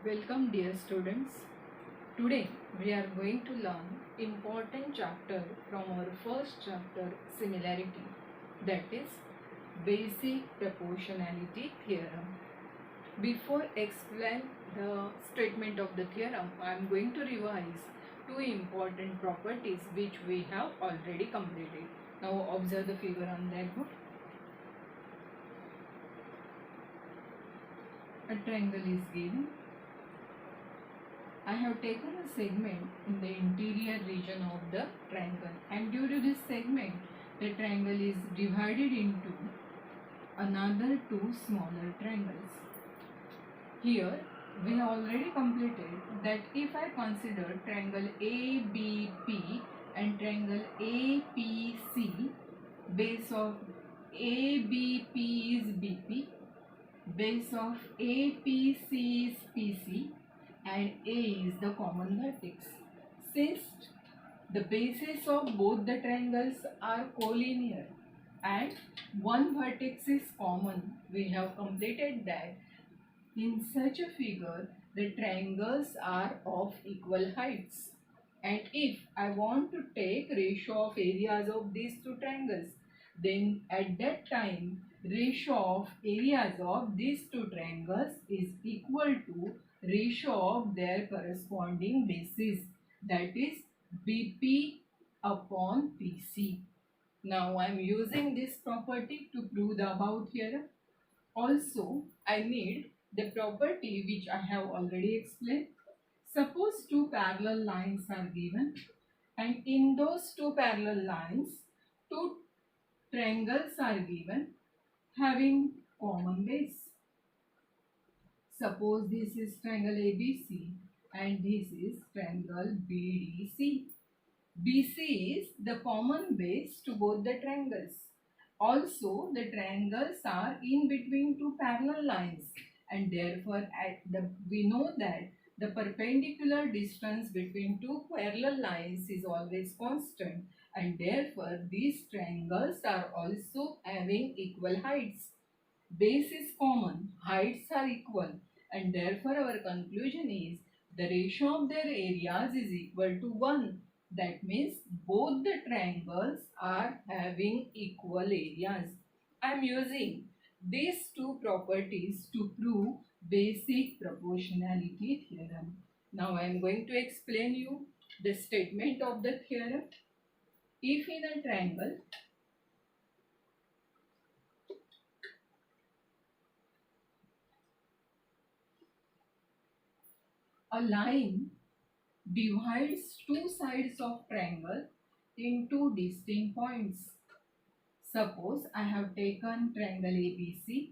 Welcome dear students. Today we are going to learn important chapter from our first chapter similarity, that is basic proportionality theorem. Before explain the statement of the theorem, I am going to revise two important properties which we have already completed. Now observe the figure on that book. A triangle is given. I have taken a segment in the interior region of the triangle, and due to this segment the triangle is divided into another two smaller triangles. Here we have already completed that if I consider triangle ABP and triangle APC, base of ABP is BP, base of APC is PC, and A is the common vertex. Since the bases of both the triangles are collinear and one vertex is common, we have completed that in such a figure the triangles are of equal heights. And if I want to take ratio of areas of these two triangles, then at that time ratio of areas of these two triangles is equal to ratio of their corresponding bases, that is BP upon PC. Now I am using this property to prove the above theorem. Also, I need the property which I have already explained. Suppose two parallel lines are given, and in those two parallel lines, two triangles are given having common base. Suppose this is triangle ABC and this is triangle BDC. BC is the common base to both the triangles. Also, the triangles are in between two parallel lines, and therefore we know that the perpendicular distance between two parallel lines is always constant, and therefore these triangles are also having equal heights. Base is common, heights are equal, and therefore our conclusion is the ratio of their areas is equal to 1. That means both the triangles are having equal areas. I am using these two properties to prove basic proportionality theorem. Now I am going to explain you the statement of the theorem. If in a triangle a line divides two sides of triangle into distinct points. Suppose I have taken triangle ABC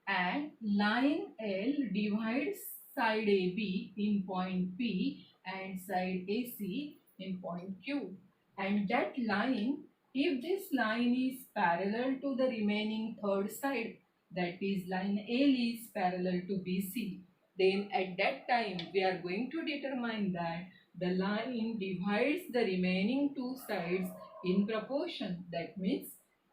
and line L divides side AB in point P and side AC in point Q. And that line, if this line is parallel to the remaining third side, that is line L is parallel to BC, then at that time we are going to determine that the line divides the remaining two sides in proportion. That means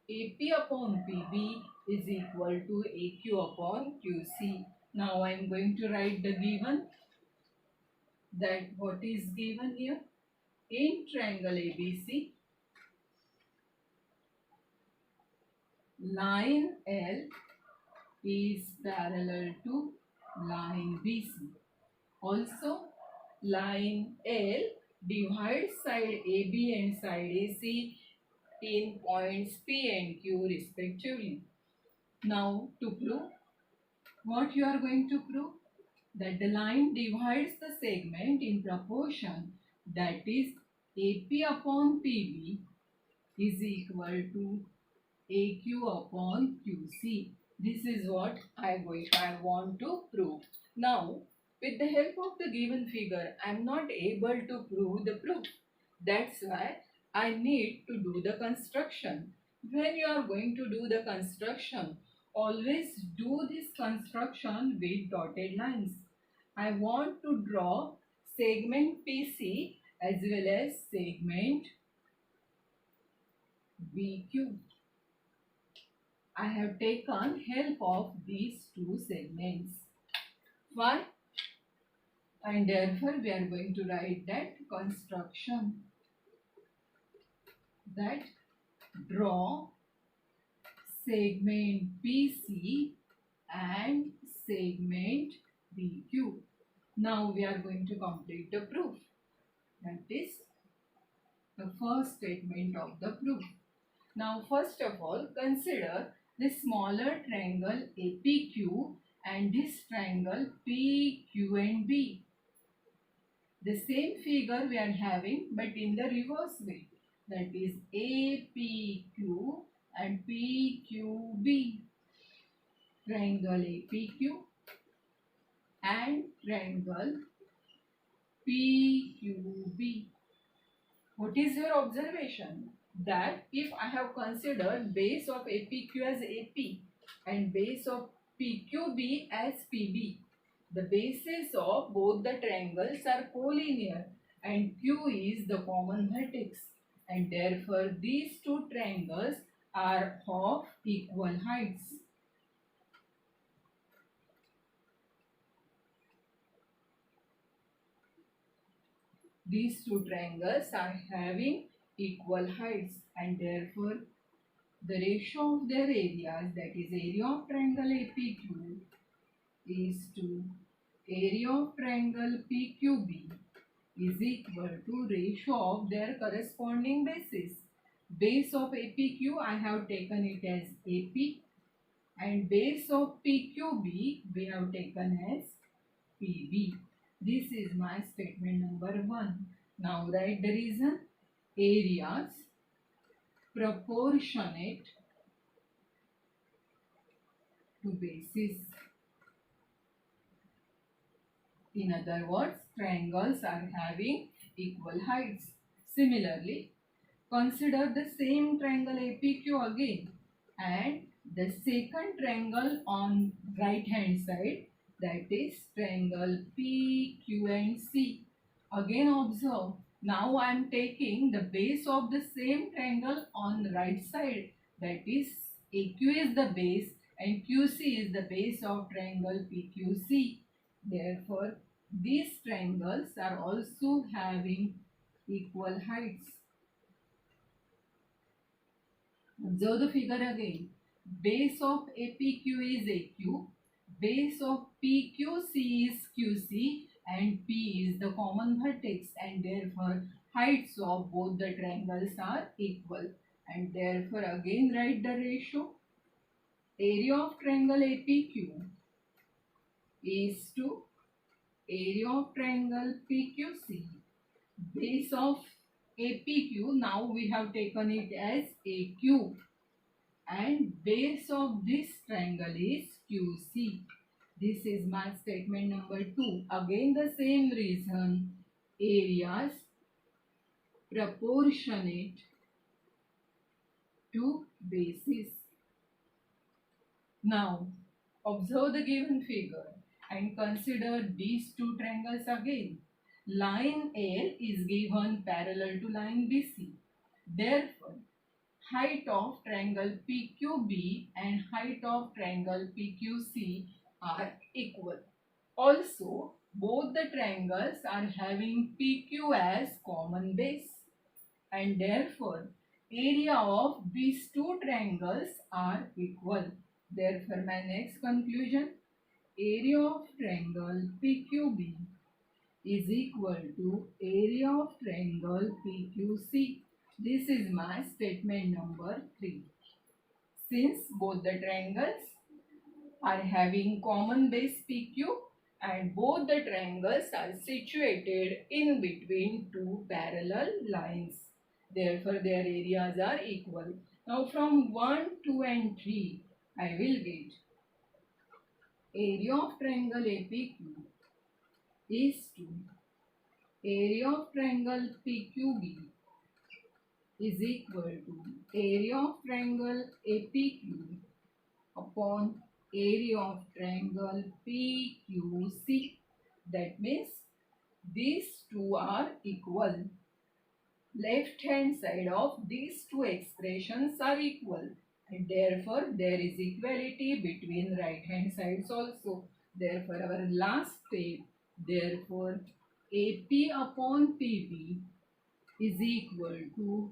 AP upon PB is equal to AQ upon QC. Now I am going to write the given, that what is given here in triangle ABC, line L is parallel to line BC. Also, line L divides side AB and side AC in points P and Q respectively. Now, to prove, what you are going to prove? That the line divides the segment in proportion, that is AP upon PB is equal to AQ upon QC. This is what I want to prove. Now, with the help of the given figure, I am not able to prove the proof. That's why I need to do the construction. When you are going to do the construction, always do this construction with dotted lines. I want to draw segment PC as well as segment BQ. I have taken help of these two segments. Why? and therefore we are going to write that construction, that draw segment BC and segment BQ. Now we are going to complete the proof. That is the first statement of the proof. Now first of all, consider this smaller triangle APQ and this triangle PQ and B. The same figure we are having but in the reverse way. That is APQ and PQB. Triangle APQ and triangle PQB. What is your observation? That if I have considered base of APQ as AP and base of PQB as PB, the bases of both the triangles are collinear and Q is the common vertex, and therefore these two triangles are of equal heights. These two triangles are having equal heights, and therefore the ratio of their areas, that is area of triangle APQ, is to area of triangle PQB is equal to ratio of their corresponding bases. Base of APQ I have taken it as AP, and base of PQB we have taken as PB. This is my statement number 1. Now write the reason. Areas proportionate to bases. In other words, triangles are having equal heights. Similarly, consider the same triangle APQ again and the second triangle on right hand side, that is triangle PQ and C. Again observe, now I am taking the base of the same triangle on the right side, that is AQ is the base and QC is the base of triangle PQC. Therefore, these triangles are also having equal heights. Observe the figure again. Base of APQ is AQ, base of PQC is QC, and P is the common vertex, and therefore heights of both the triangles are equal, and therefore again write the ratio. Area of triangle APQ is to area of triangle PQC. Base of APQ, now we have taken it as AQ, and base of this triangle is QC. This is my statement number 2. Again the same reason. Areas proportionate to bases. Now observe the given figure and consider these two triangles again. Line L is given parallel to line BC. Therefore, height of triangle PQB and height of triangle PQC are equal. Also, both the triangles are having PQ as common base, and therefore area of these two triangles are equal. Therefore, my next conclusion, area of triangle PQB is equal to area of triangle PQC. This is my statement number 3. Since both the triangles are having common base PQ and both the triangles are situated in between two parallel lines, therefore their areas are equal. Now from 1, 2 and 3, I will get area of triangle APQ is to area of triangle PQB is equal to area of triangle APQ upon area of triangle PQC. That means these two are equal. Left hand side of these two expressions are equal, and therefore there is equality between right hand sides also. Therefore our last step, Therefore, AP upon PB is equal to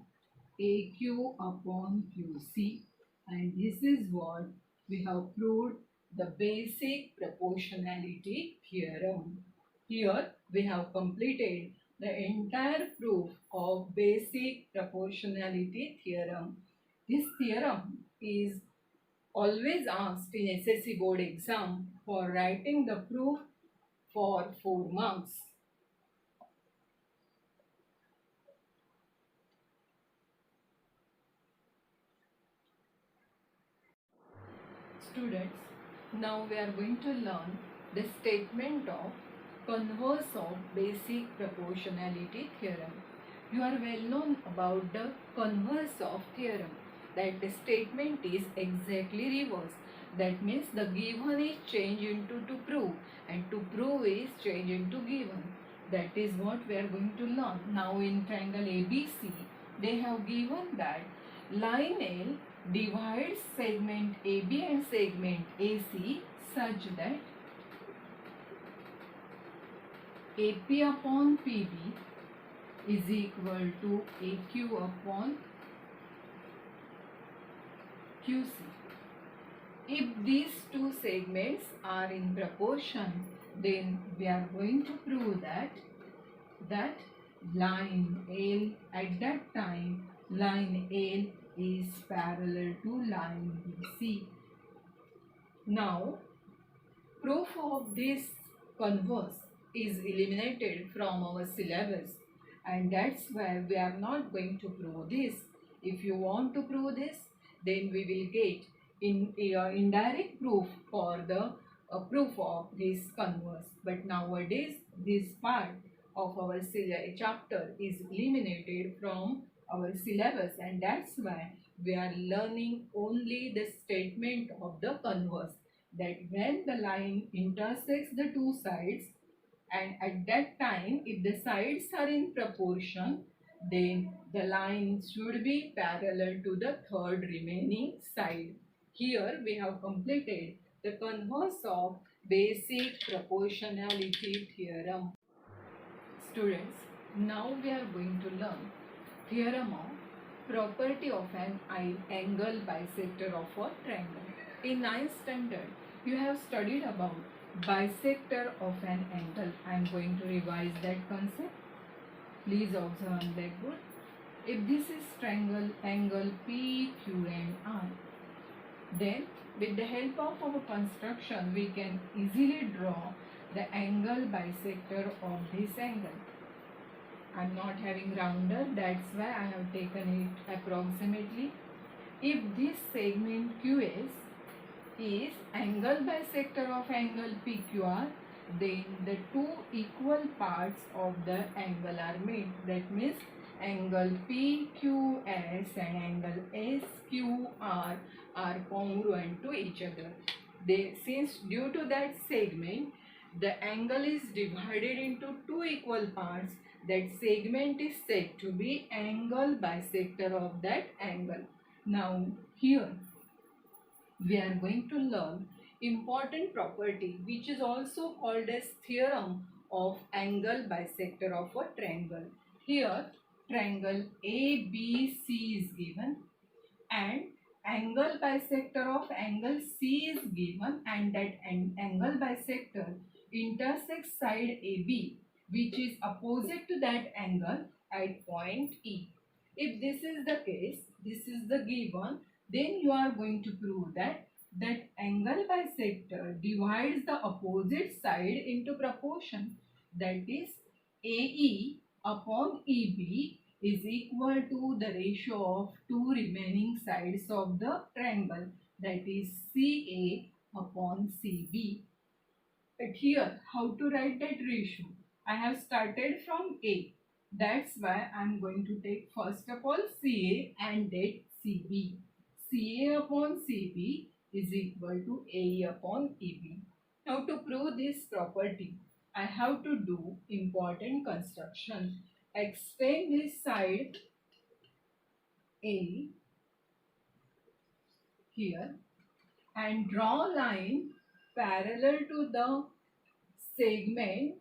AQ upon QC, and this is what we have proved the basic proportionality theorem. Here we have completed the entire proof of basic proportionality theorem. This theorem is always asked in SSC board exam for writing the proof for 4 marks. Students, now we are going to learn the statement of converse of basic proportionality theorem. You are well known about the converse of theorem, that the statement is exactly reverse. That means the given is changed into to prove, and to prove is changed into given. That is what we are going to learn. Now in triangle ABC, they have given that line L divides segment AB and segment AC such that AP upon PB is equal to AQ upon QC. If these two segments are in proportion, then we are going to prove that line L at that time, line L is parallel to line BC. Now, proof of this converse is eliminated from our syllabus, and that's why we are not going to prove this. If you want to prove this, then we will get in indirect proof for the proof of this converse. But nowadays, this part of our chapter is eliminated from our syllabus, and that's why we are learning only the statement of the converse, that when the line intersects the two sides, and at that time if the sides are in proportion, then the line should be parallel to the third remaining side. Here we have completed the converse of basic proportionality theorem. Students, now we are going to learn theorem of property of an angle bisector of a triangle. In 9th standard, you have studied about bisector of an angle. I am going to revise that concept. Please observe on blackboard. If this is triangle angle P, Q and R, then with the help of our construction, we can easily draw the angle bisector of this angle. I am not having rounder, that's why I have taken it approximately. If this segment QS is angle bisector of angle PQR, then the two equal parts of the angle are made. That means angle PQS and angle SQR are congruent to each other. Since due to that segment, the angle is divided into two equal parts, that segment is said to be angle bisector of that angle. Now here we are going to learn important property which is also called as theorem of angle bisector of a triangle. Here triangle ABC is given and angle bisector of angle C is given, and that angle bisector intersects side AB which is opposite to that angle at point E. If this is the case, this is the given, then you are going to prove that angle bisector divides the opposite side into proportion. That is AE upon EB is equal to the ratio of two remaining sides of the triangle, that is CA upon CB. But here, how to write that ratio? I have started from A. That's why I am going to take first of all CA and then CB. CA upon CB is equal to AE upon EB. Now to prove this property, I have to do important construction. Extend this side A here and draw line parallel to the segment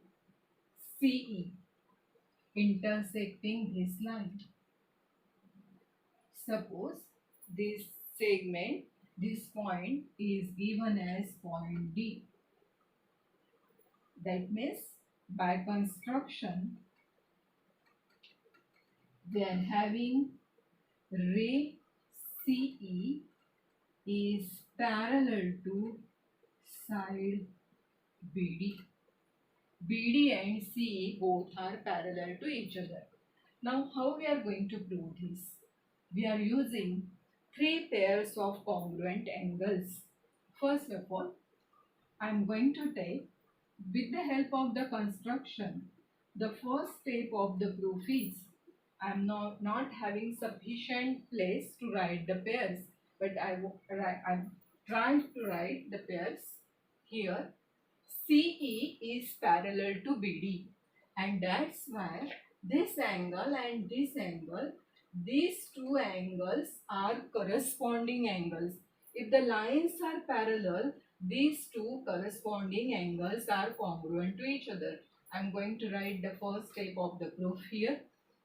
CE intersecting this line. Suppose this segment, this point is given as point D. That means by construction, they are having ray CE is parallel to side BD. BD and CE both are parallel to each other. Now how we are going to prove this? We are using three pairs of congruent angles. First of all, I am going to take, with the help of the construction, the first step of the proof is, I am not having sufficient place to write the pairs, but I'm trying to write the pairs here. CE is parallel to BD, and that's why this angle and this angle, these two angles are corresponding angles. If the lines are parallel, these two corresponding angles are congruent to each other. I'm going to write the first step of the proof here.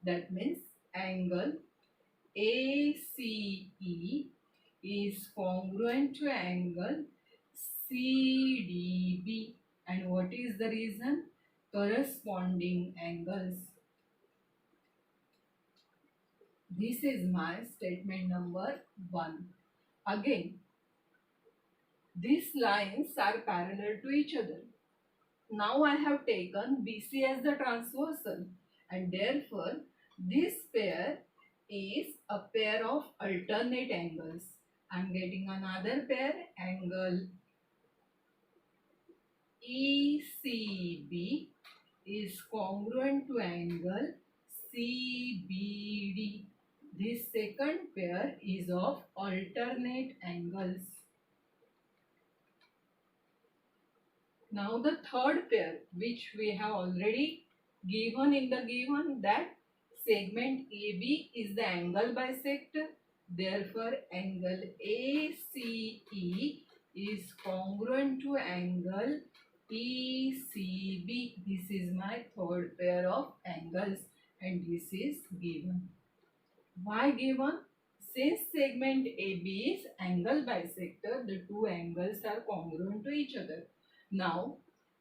That means angle ACE is congruent to angle CDB. And what is the reason? Corresponding angles. This is my statement number 1. Again, these lines are parallel to each other. Now I have taken BC as the transversal, and therefore this pair is a pair of alternate angles. I am getting another pair, angle ECB is congruent to angle CBD. This second pair is of alternate angles. Now the third pair, which we have already given in the given, that segment AB is the angle bisector. Therefore, angle ACE is congruent to angle ECB. This is my third pair of angles, and this is given. Why given? Since segment AB is angle bisector, the two angles are congruent to each other. Now,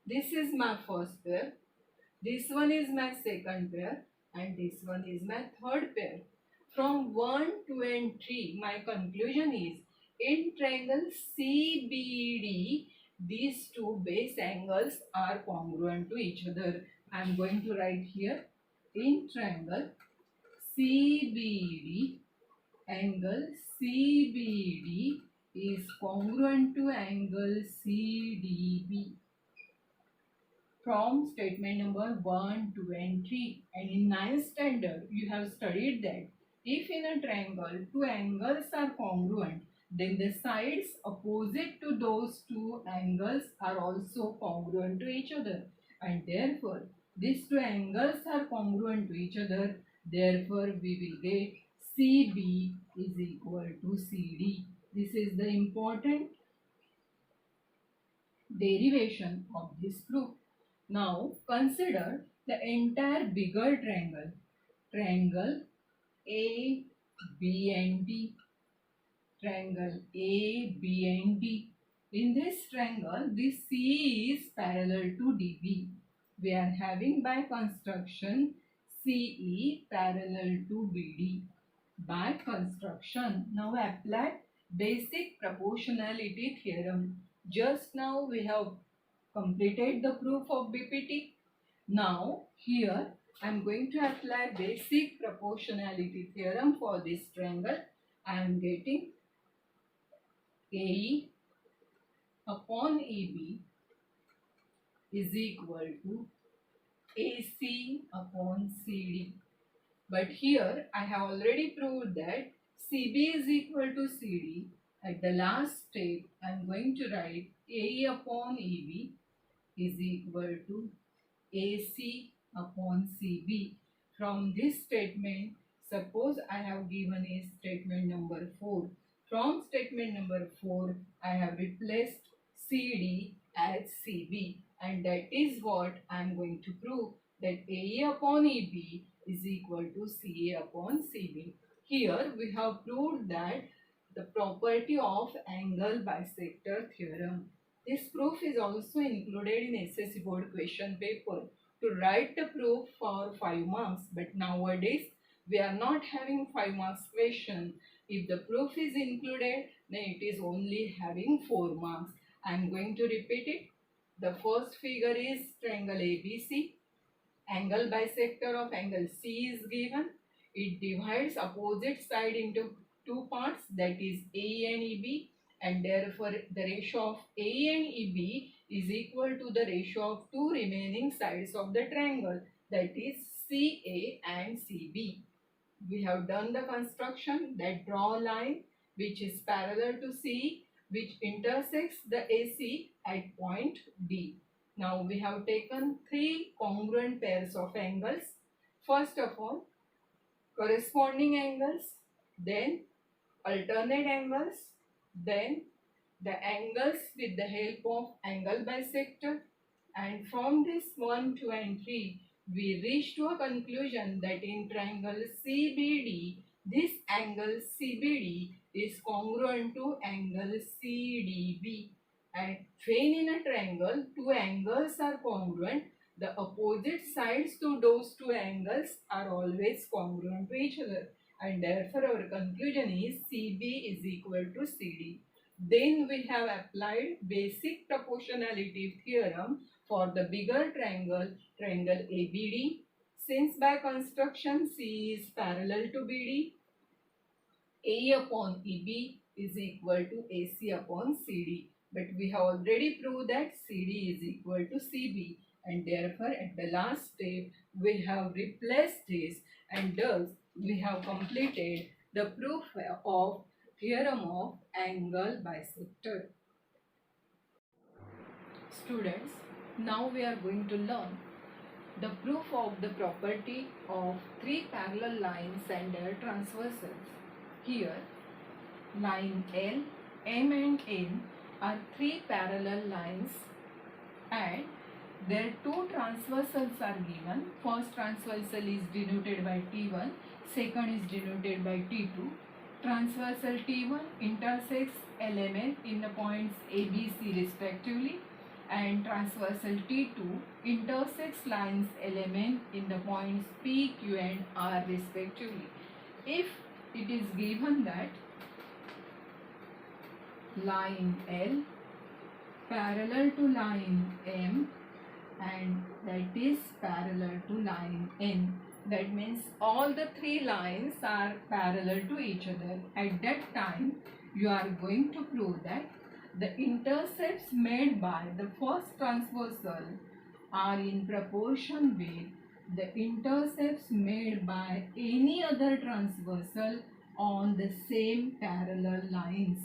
this is my first pair, this one is my second pair, and this one is my third pair. From 1, 2 and 3, my conclusion is, in triangle CBD, these two base angles are congruent to each other. I am going to write here, in triangle CBD, angle CBD is congruent to angle CDB. From statement number 1, 2 and 3. And in 9th standard, you have studied that if in a triangle two angles are congruent, then the sides opposite to those two angles are also congruent to each other. And therefore, these two angles are congruent to each other. Therefore, we will get CB is equal to CD. This is the important derivation of this proof. Now consider the entire bigger triangle, triangle A, B and D, triangle A, B and D. In this triangle, this C is parallel to DB. We are having by construction CE parallel to BD. By construction, now apply basic proportionality theorem. Just now we have completed the proof of BPT. Now here I am going to apply basic proportionality theorem for this triangle. I am getting AE upon AB is equal to AC upon CD. But here I have already proved that CB is equal to CD. At the last step, I am going to write AE upon AB is equal to AC upon CB. From this statement, suppose I have given a statement number 4. From statement number 4, I have replaced CD as CB, and that is what I am going to prove, that AE upon EB is equal to CA upon CB. Here we have proved that the property of angle bisector theorem. This proof is also included in SSC board question paper to write the proof for 5 marks, but nowadays we are not having 5 marks question. If the proof is included, then it is only having 4 marks. I am going to repeat it. The first figure is triangle ABC. Angle bisector of angle C is given. It divides opposite side into two parts, that is AE and EB, and therefore the ratio of AE and EB is equal to the ratio of two remaining sides of the triangle, that is CA and CB. We have done the construction, that draw a line which is parallel to C, which intersects the AC at point D. Now we have taken three congruent pairs of angles. First of all, corresponding angles, then alternate angles, then the angles with the help of angle bisector, and from this 1, 2 and 3 we reach to a conclusion that in triangle CBD, this angle CBD is congruent to angle CDB. And when in a triangle two angles are congruent, the opposite sides to those two angles are always congruent to each other, and therefore our conclusion is CB is equal to CD. Then we have applied basic proportionality theorem for the bigger triangle, triangle ABD. Since by construction C is parallel to BD, AE upon EB is equal to AC upon CD. But we have already proved that CD is equal to CB, and therefore at the last step we have replaced this, and thus we have completed the proof of theorem of angle bisector. Students, now we are going to learn the proof of the property of three parallel lines and their transversals. Here, line L, M and N are three parallel lines and their two transversals are given. First transversal is denoted by T1, second is denoted by T2. Transversal T1 intersects LMN in the points ABC respectively, and transversal T2 intersects lines LMN in the points P, Q and R respectively. If it is given that line L parallel to line M and that is parallel to line N, that means all the three lines are parallel to each other. At that time you are going to prove that the intercepts made by the first transversal are in proportion with the intercepts made by any other transversal on the same parallel lines.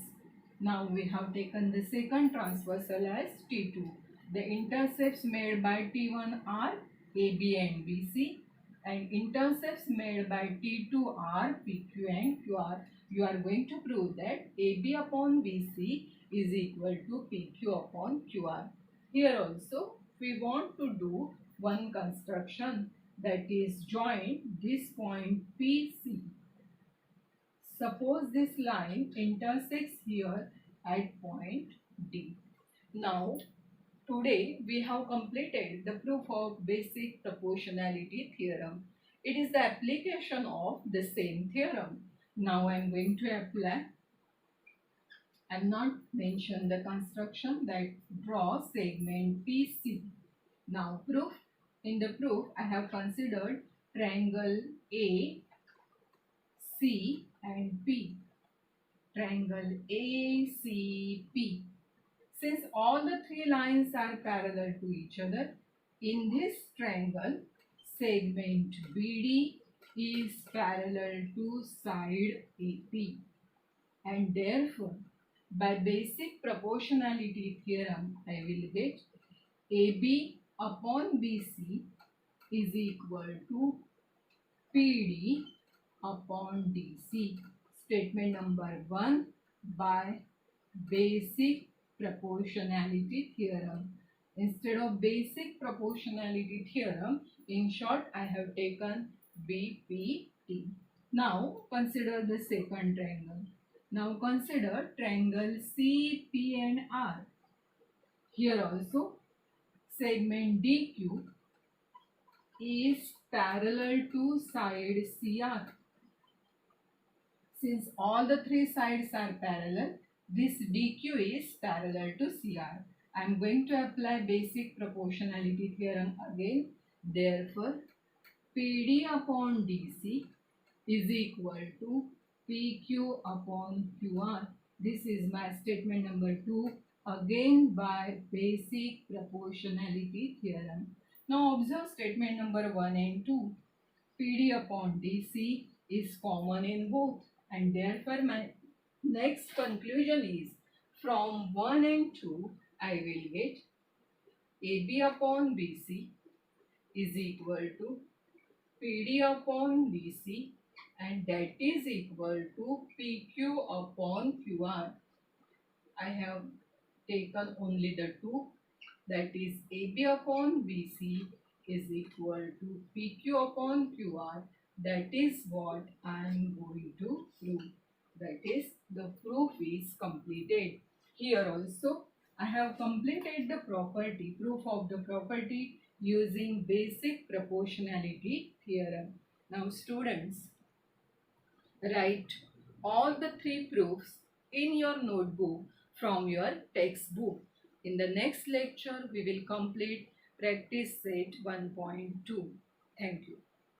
Now we have taken the second transversal as T2. The intercepts made by T1 are AB and BC, and intercepts made by T2 are PQ and QR. You are going to prove that AB upon BC is equal to PQ upon QR. Here also we want to do one construction, that is join this point PC. Suppose this line intersects here at point D. Now today we have completed the proof of basic proportionality theorem. It is the application of the same theorem. Now I am going to apply. I am not mention the construction, that draw segment PC. Now proof. In the proof I have considered triangle A, C and P. Triangle ACP. Since all the three lines are parallel to each other, in this triangle, segment BD is parallel to side AP, and therefore by basic proportionality theorem I will get AB upon BC is equal to PD upon DC. Statement number 1 by basic proportionality theorem. Instead of basic proportionality theorem, in short, I have taken BPT. Now consider the second triangle. Now consider triangle CP and R. Here also segment DQ is parallel to side CR. Since all the three sides are parallel, this DQ is parallel to CR. I am going to apply basic proportionality theorem again. Therefore, PD upon DC is equal to PQ upon QR. This is my statement number 2, again by basic proportionality theorem. Now observe statement number 1 and 2. PD upon DC is common in both, and therefore my next conclusion is from 1 and 2 I will get AB upon BC is equal to PD upon DC, and that is equal to PQ upon QR. I have taken only the two, that is AB upon BC is equal to PQ upon QR. That is what I am going to prove. That is, the proof is completed. Here also I have completed the property, proof of the property using basic proportionality theorem. Now students, write all the three proofs in your notebook from your textbook. In the next lecture, we will complete practice set 1.2. Thank you.